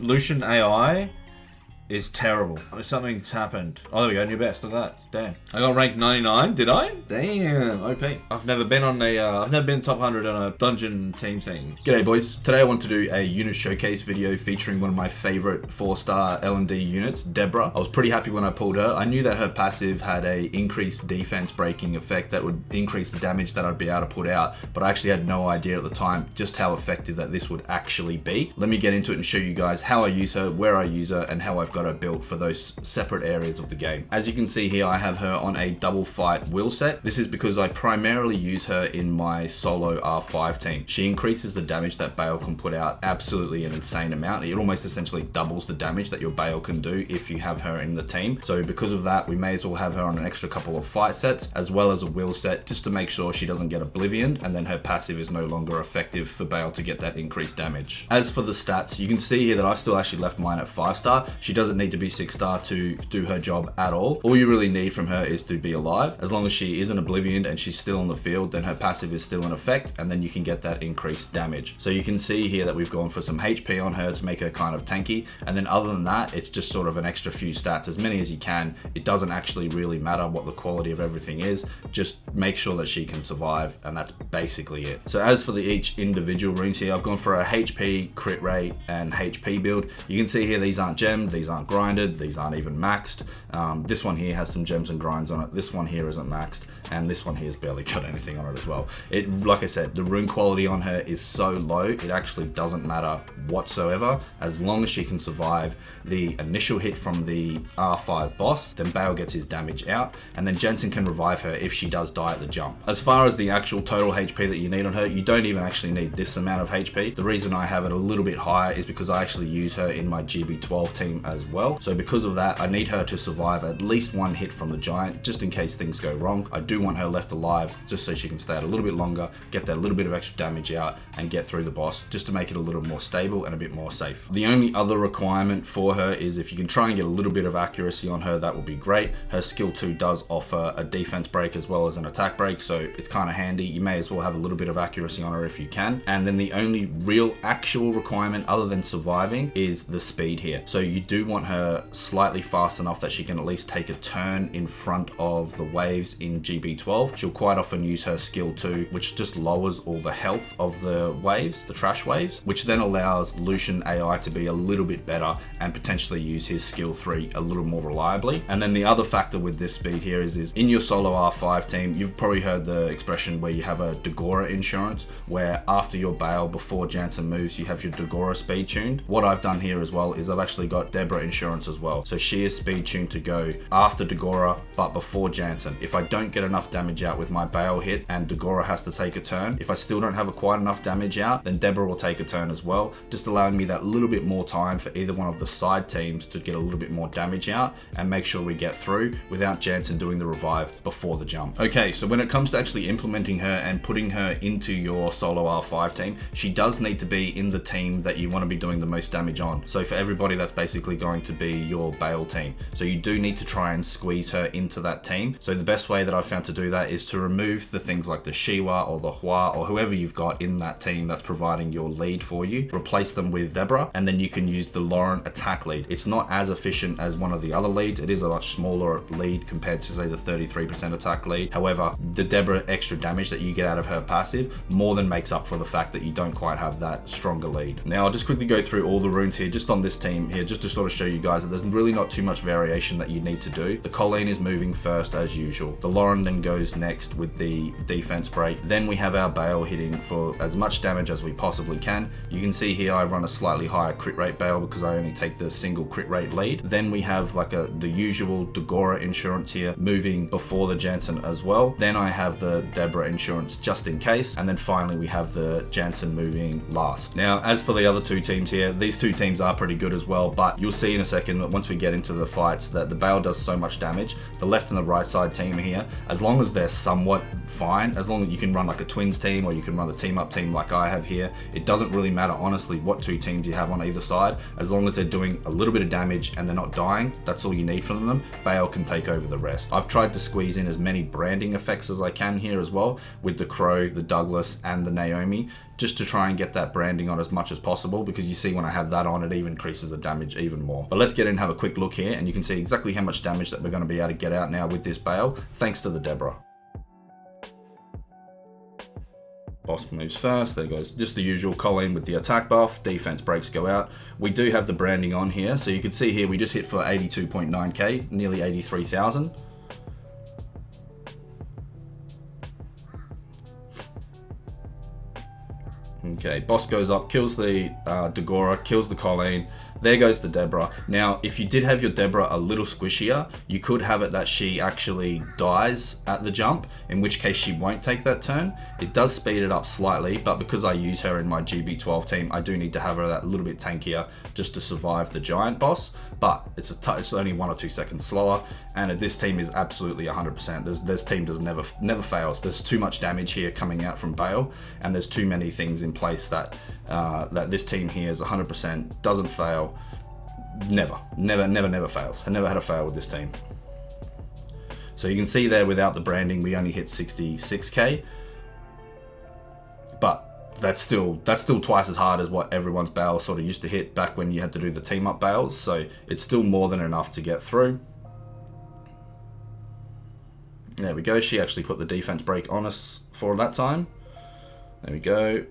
Lucian AI is terrible. Something's happened. Oh, there we go, new best. Look at that. Damn. I got ranked 99, did I? Damn, OP. I've never been on I've never been top 100 on a dungeon team thing. G'day boys. Today I want to do a unit showcase video featuring one of my favorite 4-star L&D units, Deborah. I was pretty happy when I pulled her. I knew that her passive had a increased defense breaking effect that would increase the damage that I'd be able to put out, but I actually had no idea at the time just how effective that this would actually be. Let me get into it and show you guys how I use her, where I use her, and how I've got her built for those separate areas of the game. As you can see here, I have her on a double fight will set. This is because I primarily use her in my solo R5 team. She increases the damage that Bale can put out absolutely an insane amount. It almost essentially doubles the damage that your Bale can do if you have her in the team. So because of that, we may as well have her on an extra couple of fight sets as well as a will set, just to make sure she doesn't get oblivioned and then her passive is no longer effective for Bale to get that increased damage. As for the stats, you can see here that I've still actually left mine at 5-star. She doesn't need to be 6-star to do her job at all. All you really need from her is to be alive. As long as she isn't oblivioned and she's still on the field, then her passive is still in effect, and then you can get that increased damage. So you can see here that we've gone for some HP on her to make her kind of tanky, and then other than that, it's just sort of an extra few stats, as many as you can. It doesn't actually really matter what the quality of everything is, just make sure that she can survive, and that's basically it. So as for each individual runes here, I've gone for a HP, crit rate, and HP build. You can see here these aren't gemmed, these aren't grinded, these aren't even maxed. This one here has some gems and grinds on it, this one here isn't maxed, and this one here has barely got anything on it as well. Like I said, the rune quality on her is so low, it actually doesn't matter whatsoever. As long as she can survive the initial hit from the R5 boss, then Bale gets his damage out, and then Jensen can revive her if she does die at the jump. As far as the actual total HP that you need on her, you don't even actually need this amount of HP. The reason I have it a little bit higher is because I actually use her in my GB12 team as well. So because of that, I need her to survive at least one hit from the giant, just in case things go wrong. I do want her left alive just so she can stay out a little bit longer, get that little bit of extra damage out, and get through the boss, just to make it a little more stable and a bit more safe. The only other requirement for her is if you can try and get a little bit of accuracy on her, that would be great. Her skill 2 does offer a defense break as well as an attack break, so it's kind of handy. You may as well have a little bit of accuracy on her if you can. And then the only real actual requirement other than surviving is the speed here. So you do want her slightly fast enough that she can at least take a turn in front of the waves in GB12. She'll quite often use her skill 2, which just lowers all the health of the waves, the trash waves, which then allows Lucian AI to be a little bit better and potentially use his skill 3 a little more reliably. And then the other factor with this speed here is in your solo R5 team, you've probably heard the expression where you have a Deborah insurance, where after your Bale, before Jansen moves, you have your Deborah speed tuned. What I've done here as well is I've actually got Deborah insurance as well. So she is speed tuned to go after Deborah, but before Jansen. If I don't get enough damage out with my Bale hit and Deborah has to take a turn, if I still don't have quite enough damage out, then Deborah will take a turn as well, just allowing me that little bit more time for either one of the side teams to get a little bit more damage out and make sure we get through without Jansen doing the revive before the jump. Okay, so when it comes to actually implementing her and putting her into your solo R5 team, she does need to be in the team that you want to be doing the most damage on. So for everybody, that's basically going to be your Bale team. So you do need to try and squeeze her into that team. So the best way that I've found to do that is to remove the things like the Shiwa or the Hua or whoever you've got in that team that's providing your lead for you, replace them with Deborah, and then you can use the Lauren attack lead. It's not as efficient as one of the other leads. It is a much smaller lead compared to say the 33% attack lead. However, the Deborah extra damage that you get out of her passive more than makes up for the fact that you don't quite have that stronger lead. Now I'll just quickly go through all the runes here just on this team here, just to sort of show you guys that there's really not too much variation that you need to do. The Colleen is moving first as usual. The Lauren then goes next with the defense break. Then we have our Bale hitting for as much damage as we possibly can. You can see here I run a slightly higher crit rate Bale because I only take the single crit rate lead. Then we have like the usual Deborah insurance here moving before the Jansen as well. Then I have the Deborah insurance just in case. And then finally we have the Jansen moving last. Now as for the other two teams here, these two teams are pretty good as well, but you'll see in a second that once we get into the fights that the Bale does so much damage. The left and the right side team here, as long as they're somewhat fine, as long as you can run like a twins team or you can run the team up team like I have here, it doesn't really matter honestly what two teams you have on either side. As long as they're doing a little bit of damage and they're not dying, that's all you need from them. Bale can take over the rest. I've tried to squeeze in as many branding effects as I can here as well with the Crow, the Douglas, and the Naomi, just to try and get that branding on as much as possible, because you see when I have that on, it even increases the damage even more. But let's get in and have a quick look here, and you can see exactly how much damage that we're going to be able to get out now with this bale, thanks to the Deborah. Boss moves first, there goes just the usual Colleen with the attack buff, defense breaks go out. We do have the branding on here, so you can see here we just hit for 82.9k, nearly 83,000. Okay, boss goes up, kills the Dagora, kills the Colleen. There goes the Deborah. Now, if you did have your Deborah a little squishier, you could have it that she actually dies at the jump, in which case she won't take that turn. It does speed it up slightly, but because I use her in my GB12 team, I do need to have her that little bit tankier just to survive the giant boss. But it's only 1 or 2 seconds slower, and this team is absolutely 100%. This team does never fails. There's too much damage here coming out from Bale, and there's too many things in place that this team here is 100%, doesn't fail. Never fails. I never had a fail with this team. So you can see there without the branding, we only hit 66k, but that's still twice as hard as what everyone's bale sort of used to hit back when you had to do the team up bales. So it's still more than enough to get through. There we go. She actually put the defense break on us for that time. There we go.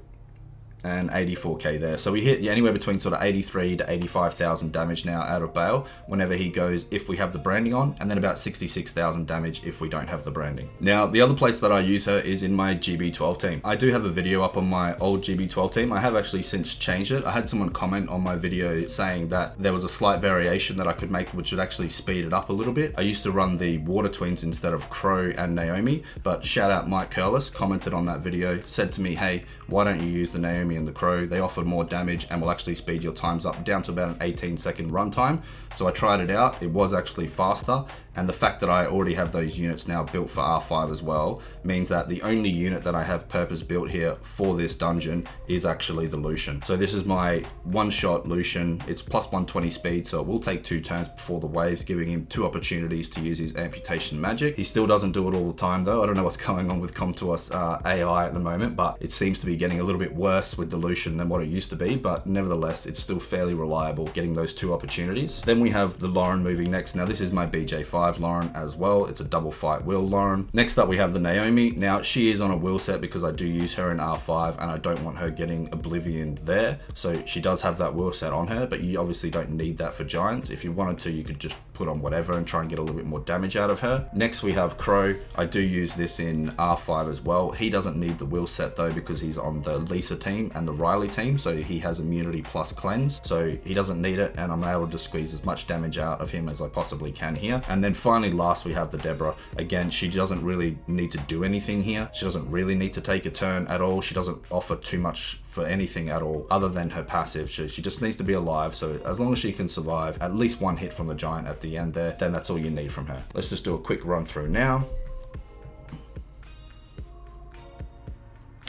And 84k there. So we hit anywhere between sort of 83 to 85,000 damage now out of Bale whenever he goes, if we have the branding on, and then about 66,000 damage if we don't have the branding. Now, the other place that I use her is in my GB12 team. I do have a video up on my old GB12 team. I have actually since changed it. I had someone comment on my video saying that there was a slight variation that I could make which would actually speed it up a little bit. I used to run the Water Twins instead of Crow and Naomi, but shout out Mike Curlis, commented on that video, said to me, hey, why don't you use the Naomi and the Crow? They offer more damage and will actually speed your times up down to about an 18-second runtime. So I tried it out. It was actually faster, and the fact that I already have those units now built for R5 as well means that the only unit that I have purpose built here for this dungeon is actually the Lucian. So this is my one-shot Lucian. It's plus 120 speed, so it will take 2 turns before the waves, giving him 2 opportunities to use his amputation magic. He still doesn't do it all the time though. I don't know what's going on with Comtuos AI at the moment, but it seems to be getting a little bit worse with the Lucian than what it used to be, but nevertheless, it's still fairly reliable getting those 2 opportunities. Then we have the Lauren moving next. Now this is my BJ5 Lauren as well. It's a double fight will Lauren. Next up we have the Naomi. Now she is on a will set because I do use her in R5 and I don't want her getting Oblivion there. So she does have that will set on her, but you obviously don't need that for giants. If you wanted to, you could just put on whatever and try and get a little bit more damage out of her. Next we have Crow. I do use this in R5 as well. He doesn't need the will set though because he's on the Lisa team and the Riley team, so he has immunity plus cleanse, so he doesn't need it, and I'm able to squeeze as much damage out of him as I possibly can here. And then finally last we have the Deborah. Again, she doesn't really need to do anything here. She doesn't really need to take a turn at all. She doesn't offer too much for anything at all other than her passive. She just needs to be alive, so as long as she can survive at least 1 hit from the giant at the end there, then that's all you need from her. Let's just do a quick run through now.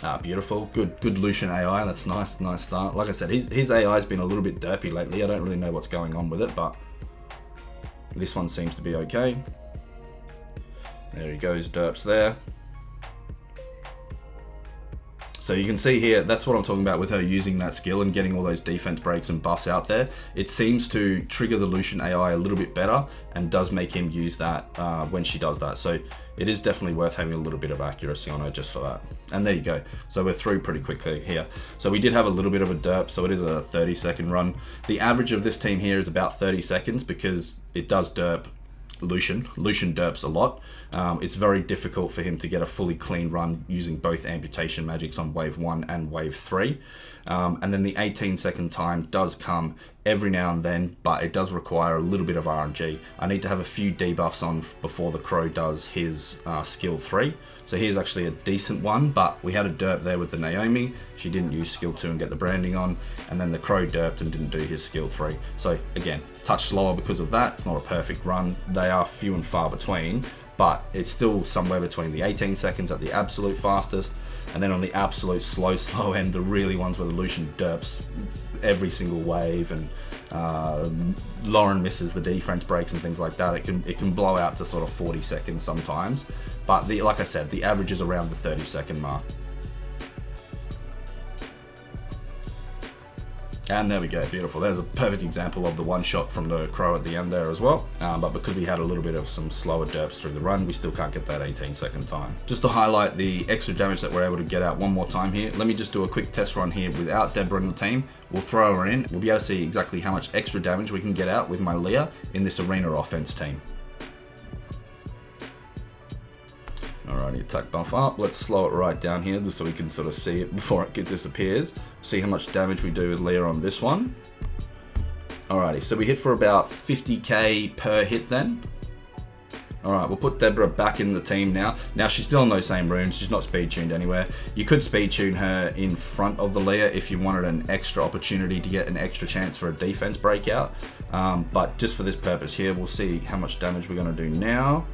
Ah, beautiful. Good Lucian AI. That's nice start. Like I said, his AI has been a little bit derpy lately. I don't really know what's going on with it, but this one seems to be okay. There he goes, derps there. So you can see here, that's what I'm talking about with her using that skill and getting all those defense breaks and buffs out there. It seems to trigger the Lucian AI a little bit better and does make him use that when she does that. So it is definitely worth having a little bit of accuracy on her just for that. And there you go. So we're through pretty quickly here. So we did have a little bit of a derp, so it is a 30-second run. The average of this team here is about 30 seconds because it does derp Lucian derps a lot. It's very difficult for him to get a fully clean run using both amputation magics on wave 1 and wave 3. And then the 18-second time does come every now and then, but it does require a little bit of RNG. I need to have a few debuffs on before the Crow does his skill 3. So here's actually a decent one, but we had a derp there with the Naomi. She didn't use skill 2 and get the branding on, and then the Crow derped and didn't do his skill 3. So again, touch slower because of that. It's not a perfect run. They are few and far between, but it's still somewhere between the 18 seconds at the absolute fastest, and then on the absolute slow end, the really ones where the Lucian derps every single wave, and Lauren misses the defense breaks and things like that. It can blow out to sort of 40 seconds sometimes, but like I said, the average is around the 30-second mark. And there we go, beautiful. There's a perfect example of the one shot from the crow at the end there as well. But because we had a little bit of some slower derps through the run, we still can't get that 18-second time. Just to highlight the extra damage that we're able to get out one more time here, let me just do a quick test run here without Deborah in the team. We'll throw her in. We'll be able to see exactly how much extra damage we can get out with my Leah in this arena offense team. Alrighty, attack buff up. Let's slow it right down here just so we can sort of see it before it disappears. See how much damage we do with Leah on this one. Alrighty, so we hit for about 50k per hit then. Alright, we'll put Deborah back in the team now. Now she's still on those same runes, she's not speed tuned anywhere. You could speed tune her in front of the Leah if you wanted an extra opportunity to get an extra chance for a defense breakout. But just for this purpose here, we'll see how much damage we're going to do now.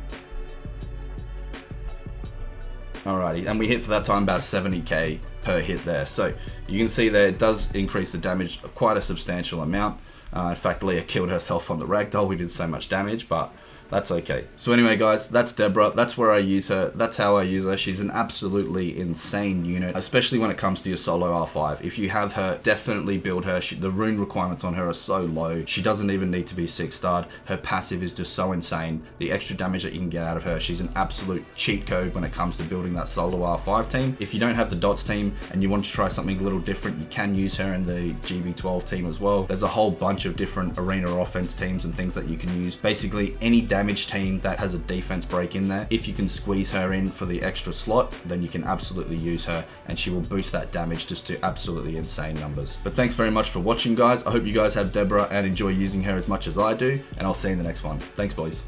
Alrighty, and we hit for that time about 70k per hit there. So you can see there it does increase the damage quite a substantial amount. In fact, Leah killed herself on the ragdoll. We did so much damage, but that's okay. So anyway, guys, that's Deborah. That's where I use her. That's how I use her. She's an absolutely insane unit, especially when it comes to your solo R5. If you have her, definitely build her. The rune requirements on her are so low. She doesn't even need to be 6-starred. Her passive is just so insane. The extra damage that you can get out of her, she's an absolute cheat code when it comes to building that solo R5 team. If you don't have the dots team and you want to try something a little different, you can use her in the GB12 team as well. There's a whole bunch of different arena offense teams and things that you can use. Basically, any damage team that has a defense break in there, if you can squeeze her in for the extra slot, then you can absolutely use her and she will boost that damage just to absolutely insane numbers. But thanks very much for watching, guys. I hope you guys have Deborah and enjoy using her as much as I do, and I'll see you in the next one. Thanks, boys.